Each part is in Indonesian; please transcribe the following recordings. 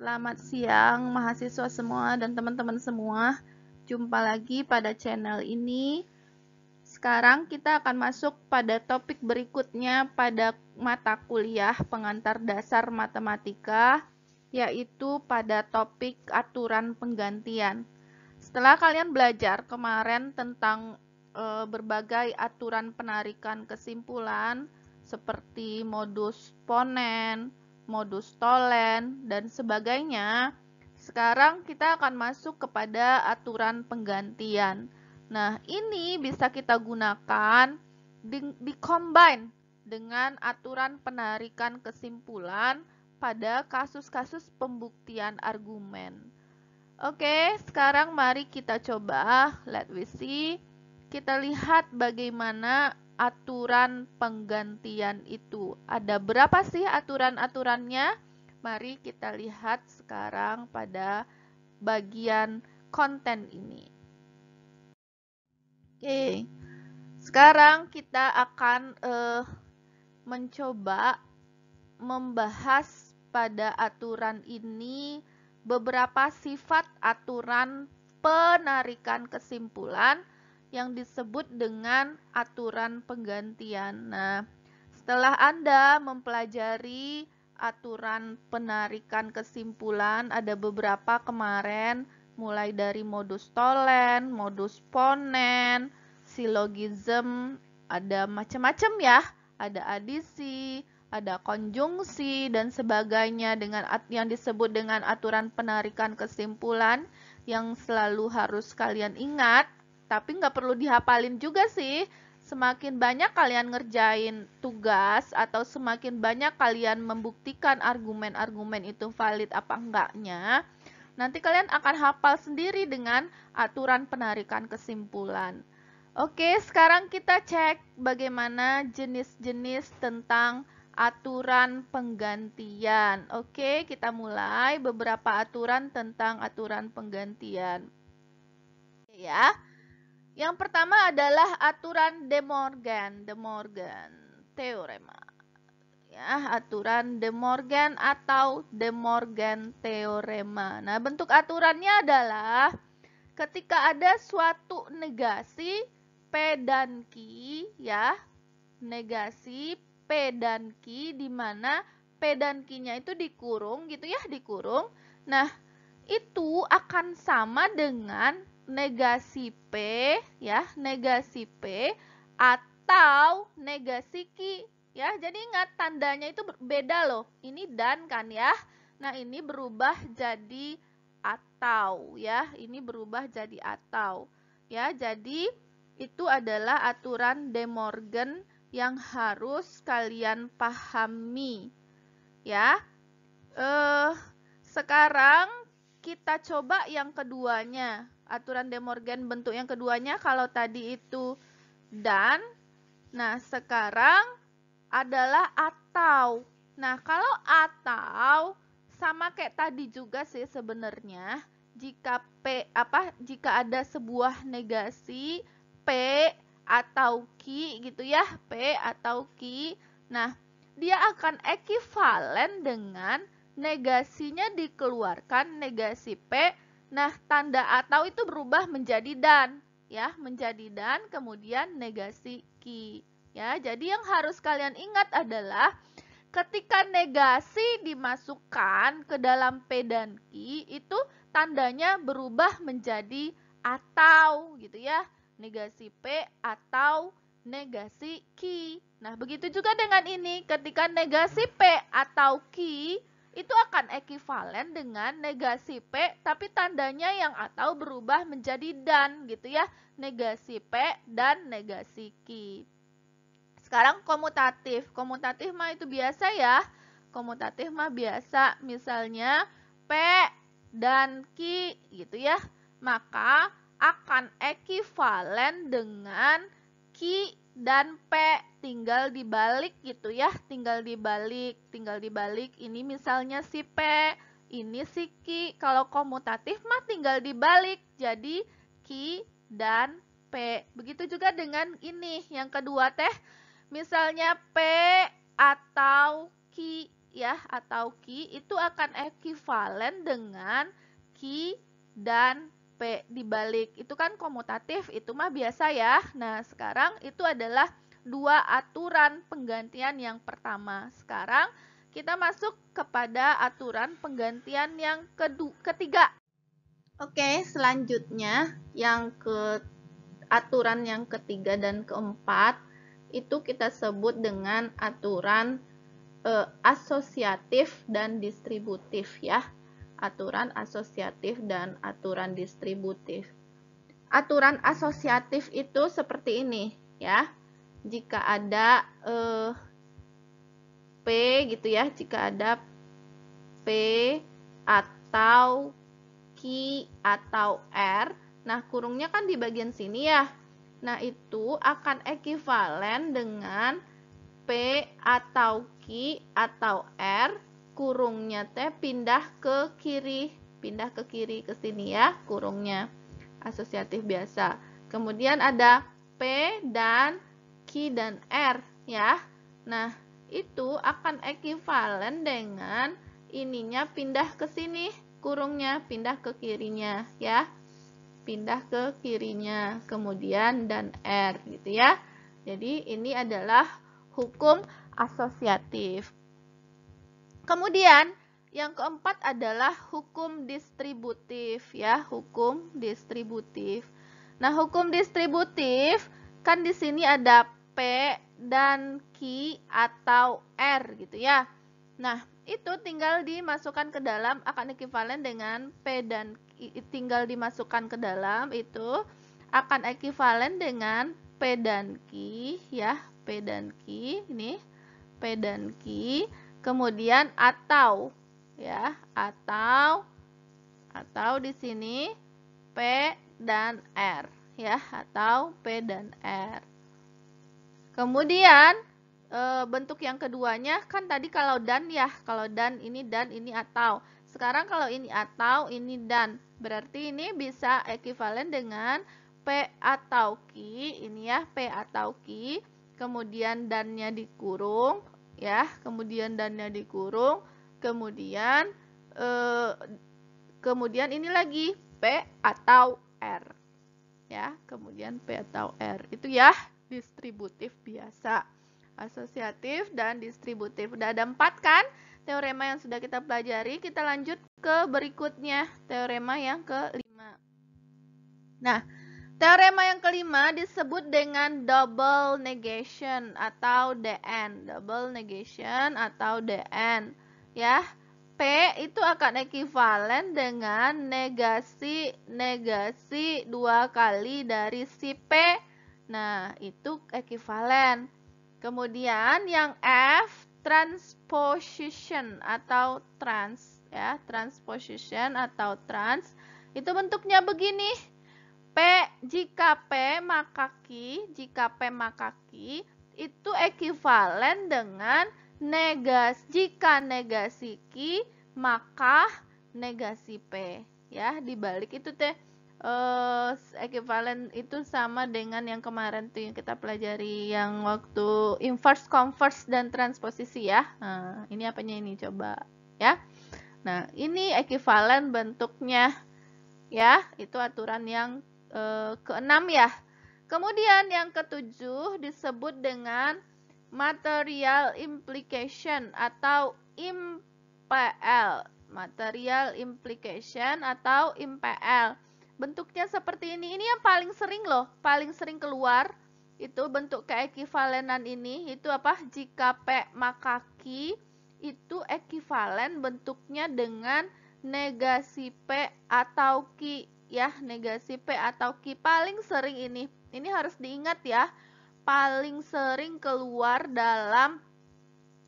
Selamat siang mahasiswa semua dan teman-teman semua. Jumpa lagi pada channel ini. Sekarang kita akan masuk pada topik berikutnya pada mata kuliah pengantar dasar matematika, yaitu pada topik aturan penggantian. Setelah kalian belajar kemarin tentang berbagai aturan penarikan kesimpulan seperti modus ponen, modus tolen, dan sebagainya, sekarang kita akan masuk kepada aturan penggantian. Nah, ini bisa kita gunakan di-combine dengan aturan penarikan kesimpulan pada kasus-kasus pembuktian argumen. Oke, sekarang mari kita coba. Let we see. Kita lihat bagaimana aturan penggantian itu. Ada berapa sih aturan-aturannya? Mari kita lihat sekarang pada bagian konten ini. Oke, sekarang kita akan mencoba membahas pada aturan ini beberapa sifat aturan penarikan kesimpulan yang disebut dengan aturan penggantian. Nah, setelah Anda mempelajari aturan penarikan kesimpulan, ada beberapa kemarin, mulai dari modus tolen, modus ponen, silogism, ada macam-macam ya, ada adisi, ada konjungsi dan sebagainya dengan yang disebut dengan aturan penarikan kesimpulan yang selalu harus kalian ingat, tapi nggak perlu dihafalin juga sih. Semakin banyak kalian ngerjain tugas atau semakin banyak kalian membuktikan argumen-argumen itu valid apa enggaknya, nanti kalian akan hafal sendiri dengan aturan penarikan kesimpulan. Oke, sekarang kita cek bagaimana jenis-jenis tentang aturan penggantian. Oke, kita mulai beberapa aturan tentang aturan penggantian. Ya. Yang pertama adalah aturan De Morgan teorema. Ya, aturan De Morgan atau De Morgan teorema. Nah, bentuk aturannya adalah ketika ada suatu negasi P dan Q, ya, negasi P dan Q di mana P dan Q-nya itu dikurung gitu ya, dikurung. Nah, itu akan sama dengan negasi P ya, negasi P atau negasi Q ya. Jadi ingat tandanya itu beda loh. Ini dan kan ya. Nah, ini berubah jadi atau ya. Ini berubah jadi atau ya. Jadi itu adalah aturan De Morgan yang harus kalian pahami ya. Sekarang kita coba yang keduanya. Aturan De Morgan bentuk yang keduanya kalau tadi itu dan. Nah, sekarang adalah atau. Nah, kalau atau sama kayak tadi juga sih sebenarnya. Jika ada sebuah negasi P atau Q gitu ya, P atau Q. Nah, dia akan ekivalen dengan negasinya dikeluarkan negasi P. Nah, tanda atau itu berubah menjadi dan ya, menjadi dan kemudian negasi Q ya. Jadi yang harus kalian ingat adalah ketika negasi dimasukkan ke dalam P dan Q itu tandanya berubah menjadi atau gitu ya. Negasi P atau negasi Q. Nah, begitu juga dengan ini. Ketika negasi P atau Q itu akan ekivalen dengan negasi P tapi tandanya yang atau berubah menjadi dan gitu ya. Negasi P dan negasi Q. Sekarang komutatif. Komutatif mah itu biasa ya. Komutatif mah biasa. Misalnya P dan Q gitu ya. Maka akan ekivalen dengan Q dan P, tinggal dibalik gitu ya. Tinggal dibalik. Ini misalnya si P, ini si Q. Kalau komutatif mah tinggal dibalik. Jadi Q dan P. Begitu juga dengan ini. Yang kedua teh. Misalnya P atau Q ya atau Ki itu akan ekuivalen dengan Ki dan P dibalik. Itu kan komutatif, itu mah biasa ya. Nah, sekarang itu adalah dua aturan penggantian yang pertama. Sekarang kita masuk kepada aturan penggantian yang ketiga. Oke, selanjutnya aturan yang ketiga dan keempat itu kita sebut dengan aturan asosiatif dan distributif ya. Aturan asosiatif dan aturan distributif. Aturan asosiatif itu seperti ini ya. Jika ada P gitu ya, jika ada P atau Q atau R, nah kurungnya kan di bagian sini ya. Nah itu akan ekuivalen dengan P atau Q atau R, kurungnya teh pindah ke kiri ke sini ya, kurungnya asosiatif biasa. Kemudian ada P dan Q dan R ya. Nah itu akan ekuivalen dengan ininya pindah ke sini, kurungnya pindah ke kirinya ya, pindah ke kirinya, kemudian dan R gitu ya. Jadi ini adalah hukum asosiatif. Kemudian yang keempat adalah hukum distributif ya, hukum distributif. Nah, hukum distributif kan di sini ada P dan Q atau R gitu ya. Nah, itu tinggal dimasukkan ke dalam akan ekuivalen dengan P dan Q, tinggal dimasukkan ke dalam itu akan ekuivalen dengan P dan Q ya, P dan Q ini P dan Q, kemudian atau ya, atau di sini P dan R ya, atau P dan R. Kemudian bentuk yang keduanya kan tadi kalau dan ya, kalau dan ini atau. Sekarang kalau ini atau, ini dan, berarti ini bisa ekuivalen dengan P atau Q, ini ya P atau Q, kemudian dannya dikurung ya, kemudian dannya dikurung, kemudian ini lagi P atau R ya, kemudian P atau R itu ya distributif biasa, asosiatif dan distributif. Udah ada 4 kan teorema yang sudah kita pelajari. Kita lanjut ke berikutnya, teorema yang kelima. Nah, teorema yang kelima disebut dengan double negation atau DN, double negation atau DN ya. P itu akan ekuivalen dengan negasi 2 kali dari si P. Nah, itu ekuivalen. Kemudian yang F, transposition atau trans ya, transposition atau trans itu bentuknya begini. P jika P maka Q, jika P maka Q itu ekuivalen dengan jika negasi Q maka negasi P ya, dibalik itu teh ekuivalen itu sama dengan yang kemarin tuh yang kita pelajari yang waktu inverse, converse dan transposisi ya. Nah, ini apanya ini coba ya. Nah, ini ekuivalen bentuknya ya, itu aturan yang keenam ya. Kemudian yang ketujuh disebut dengan material implication atau IMPL. Material implication atau IMPL. Bentuknya seperti ini. Ini yang paling sering loh, paling sering keluar. Itu bentuk keekivalenan ini, itu apa? Jika P maka Q, itu ekivalen bentuknya dengan negasi P atau Q ya, negasi P atau Q paling sering ini. Ini harus diingat ya. Paling sering keluar dalam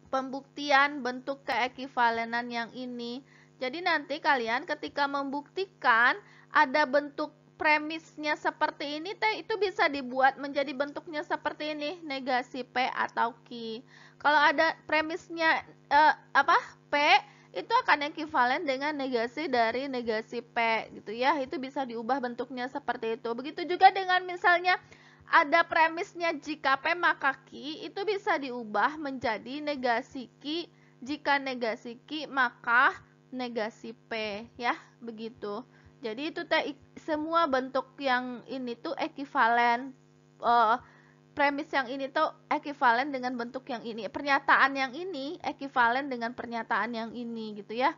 pembuktian bentuk keekivalenan yang ini. Jadi nanti kalian ketika membuktikan ada bentuk premisnya seperti ini teh, itu bisa dibuat menjadi bentuknya seperti ini, negasi P atau Q. Kalau ada premisnya P, itu akan ekuivalen dengan negasi dari negasi P gitu ya. Itu bisa diubah bentuknya seperti itu. Begitu juga dengan misalnya ada premisnya jika P maka Q, itu bisa diubah menjadi negasi Q Jika negasi Q, maka negasi P, ya, begitu. Jadi itu semua bentuk yang ini tuh ekivalen, premis yang ini tuh ekivalen dengan bentuk yang ini. Pernyataan yang ini ekivalen dengan pernyataan yang ini, gitu ya.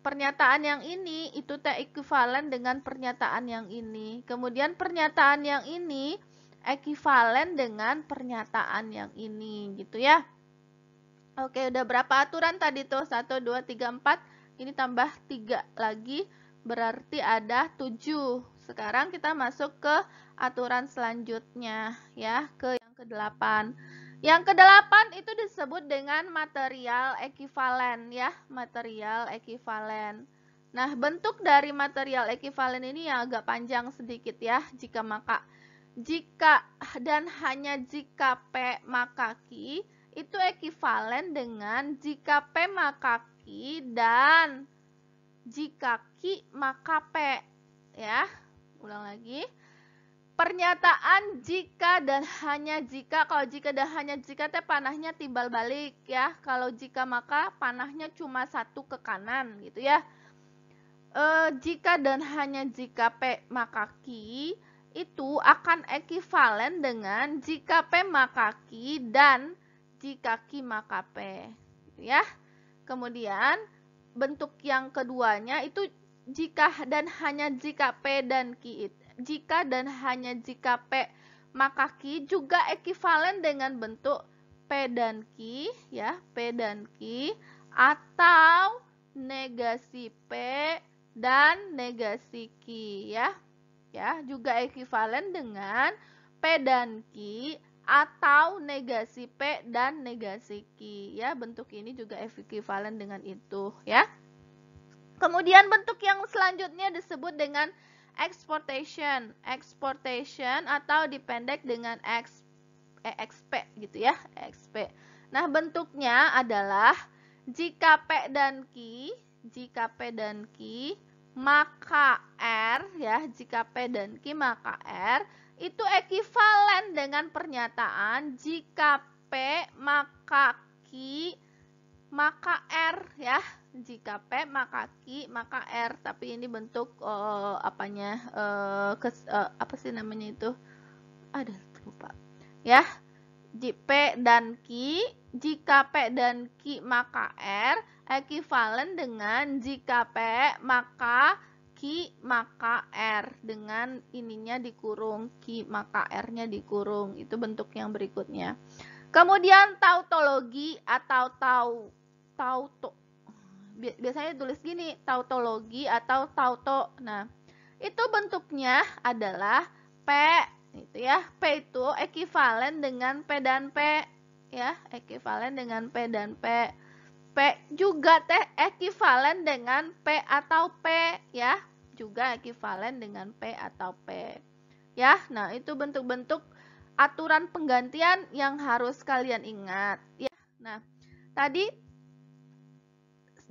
Pernyataan yang ini itu ekivalen dengan pernyataan yang ini. Kemudian pernyataan yang ini ekivalen dengan pernyataan yang ini, gitu ya. Oke, udah berapa aturan tadi tuh? 1, 2, 3, 4. Ini tambah 3 lagi, berarti ada 7. Sekarang kita masuk ke aturan selanjutnya, ya, ke yang ke-8. Yang ke-8 itu disebut dengan material ekivalen, ya, material ekivalen. Nah, bentuk dari material ekivalen ini yang agak panjang sedikit, ya. Jika maka, jika dan hanya jika P maka Q itu ekivalen dengan jika P maka Q dan jika Q maka P, ya. Ulang lagi. Pernyataan jika dan hanya jika, kalau jika dan hanya jika teh panahnya timbal balik, ya. Kalau jika maka panahnya cuma satu ke kanan, gitu ya. Jika dan hanya jika P maka Q itu akan ekivalen dengan jika P maka Q dan jika Q maka P, ya. Kemudian bentuk yang keduanya itu jika dan hanya jika P dan Q, jika dan hanya jika P maka Q juga ekivalen dengan bentuk P dan Q, ya, P dan Q, atau negasi P dan negasi Q, ya. Ya, juga ekivalen dengan P dan Q atau negasi P dan negasi Q, ya. Bentuk ini juga ekivalen dengan itu, ya. Kemudian bentuk yang selanjutnya disebut dengan exportation. Exportation atau dipendek dengan XP, gitu ya, XP. Nah, bentuknya adalah jika P dan Q, jika P dan Q maka R, ya, jika P dan Q maka R itu ekivalen dengan pernyataan jika P maka Q maka R, ya. Jika P maka Q maka R, tapi ini bentuk apa sih namanya itu? Ada, lupa. Ya. P dan Q, jika P dan Q maka R ekivalen dengan jika P maka Q maka R, dengan ininya dikurung, Q maka R-nya dikurung. Itu bentuk yang berikutnya. Kemudian tautologi atau biasanya tulis gini, tautologi atau tauto. Nah, itu bentuknya adalah P, itu ya. P itu ekivalen dengan P dan P, ya, ekivalen dengan P dan P. P juga ekivalen dengan P atau P, ya, juga ekivalen dengan P atau P. Ya, nah itu bentuk-bentuk aturan penggantian yang harus kalian ingat, ya. Nah, tadi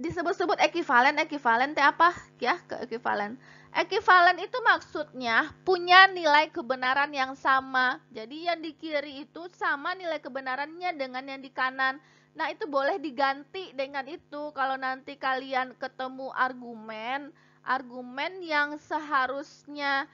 disebut-sebut ekivalen teh apa, ya, ke ekivalen. Ekivalen itu maksudnya punya nilai kebenaran yang sama. Jadi yang di kiri itu sama nilai kebenarannya dengan yang di kanan. Nah, itu boleh diganti dengan itu kalau nanti kalian ketemu argumen yang seharusnya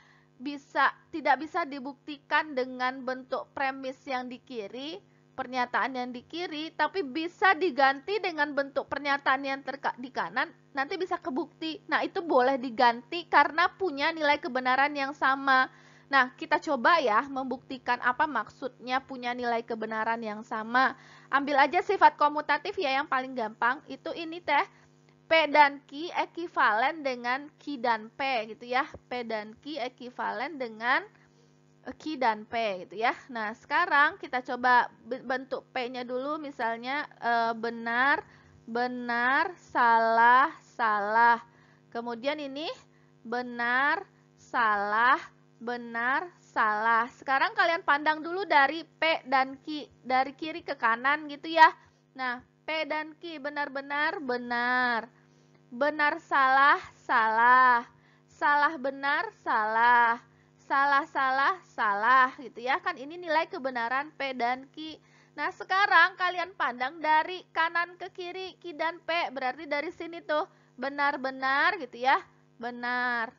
tidak bisa dibuktikan dengan bentuk premis yang di kiri, pernyataan yang di kiri, tapi bisa diganti dengan bentuk pernyataan yang di kanan, nanti bisa kebukti. Nah, itu boleh diganti karena punya nilai kebenaran yang sama. Nah, kita coba ya membuktikan apa maksudnya punya nilai kebenaran yang sama. Ambil aja sifat komutatif ya, yang paling gampang. Itu ini teh, P dan Q ekivalen dengan Q dan P, gitu ya. P dan Q ekivalen dengan Q dan P, gitu ya. Nah, sekarang kita coba bentuk P-nya dulu, misalnya benar, benar, salah, salah. Kemudian ini benar, salah, benar, salah. Sekarang kalian pandang dulu dari P dan Q, dari kiri ke kanan, gitu ya. Nah, P dan Q benar-benar benar. Benar, salah, salah. Salah, benar, salah. Salah, salah, salah, gitu ya. Kan ini nilai kebenaran P dan Q. Nah, sekarang kalian pandang dari kanan ke kiri, Ki dan P. Berarti dari sini tuh, benar-benar gitu ya. Benar.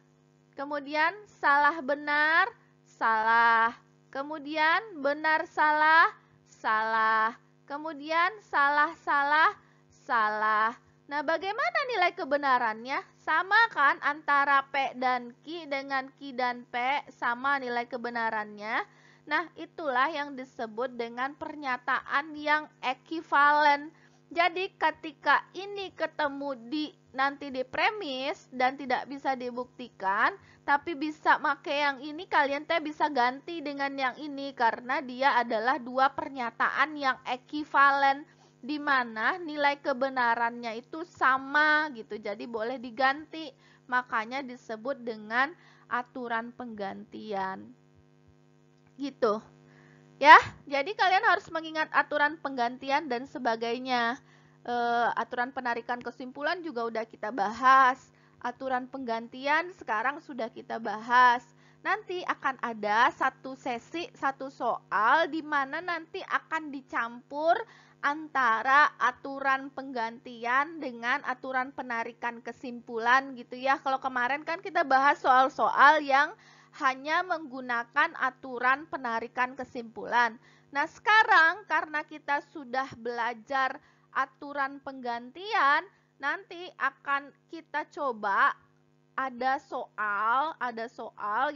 Kemudian salah benar, salah. Kemudian benar salah, salah. Kemudian salah salah, salah. Nah, bagaimana nilai kebenarannya? Sama kan antara P dan Ki dengan Ki dan P, sama nilai kebenarannya. Nah, itulah yang disebut dengan pernyataan yang ekivalen. Jadi, ketika ini ketemu nanti di premis dan tidak bisa dibuktikan, tapi bisa make yang ini, kalian teh bisa ganti dengan yang ini karena dia adalah dua pernyataan yang ekivalen, di mana nilai kebenarannya itu sama gitu. Jadi boleh diganti. Makanya disebut dengan aturan penggantian. Gitu. Ya, jadi kalian harus mengingat aturan penggantian dan sebagainya. Aturan penarikan kesimpulan juga udah kita bahas. Aturan penggantian sekarang sudah kita bahas. Nanti akan ada satu sesi, satu soal di mana nanti akan dicampur antara aturan penggantian dengan aturan penarikan kesimpulan gitu ya. Kalau kemarin kan kita bahas soal-soal yang hanya menggunakan aturan penarikan kesimpulan. Nah, sekarang karena kita sudah belajar aturan penggantian, nanti akan kita coba ada soal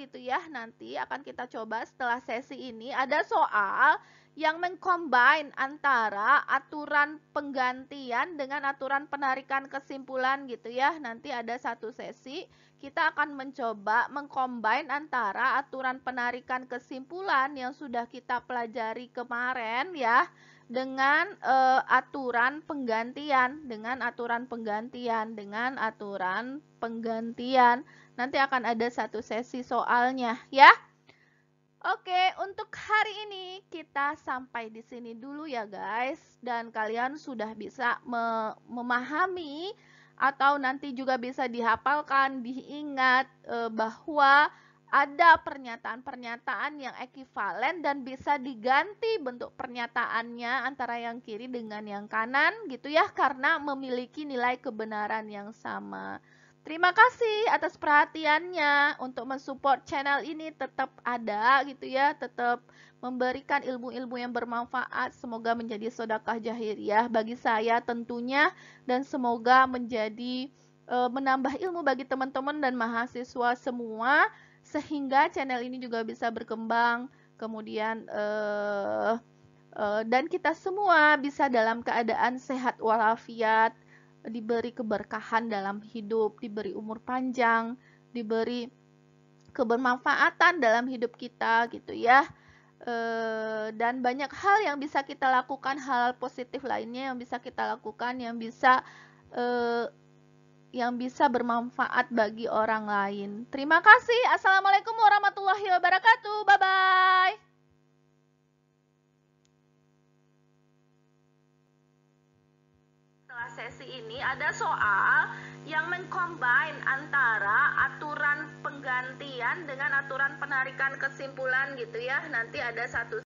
gitu ya. Nanti akan kita coba setelah sesi ini ada soal yang mengcombine antara aturan penggantian dengan aturan penarikan kesimpulan gitu ya. Nanti ada satu sesi kita akan mencoba mengcombine antara aturan penarikan kesimpulan yang sudah kita pelajari kemarin ya dengan aturan penggantian, Nanti akan ada satu sesi soalnya ya. Oke, untuk hari ini kita sampai di sini dulu ya guys. Dan kalian sudah bisa memahami atau nanti juga bisa dihafalkan, diingat bahwa ada pernyataan-pernyataan yang ekivalen dan bisa diganti bentuk pernyataannya antara yang kiri dengan yang kanan gitu ya, karena memiliki nilai kebenaran yang sama. Terima kasih atas perhatiannya. Untuk mensupport channel ini tetap ada gitu ya, tetap memberikan ilmu-ilmu yang bermanfaat. Semoga menjadi sedekah jahiliyah bagi saya tentunya, dan semoga menjadi menambah ilmu bagi teman-teman dan mahasiswa semua, sehingga channel ini juga bisa berkembang. Kemudian dan kita semua bisa dalam keadaan sehat walafiat, diberi keberkahan dalam hidup, diberi umur panjang, diberi kebermanfaatan dalam hidup kita gitu ya. Dan banyak hal yang bisa kita lakukan, hal positif lainnya yang bisa kita lakukan, yang bisa bermanfaat bagi orang lain. Terima kasih. Assalamualaikum warahmatullahi wabarakatuh. Bye-bye. Setelah sesi ini ada soal yang mengcombine antara aturan penggantian dengan aturan penarikan kesimpulan gitu ya. Nanti ada satu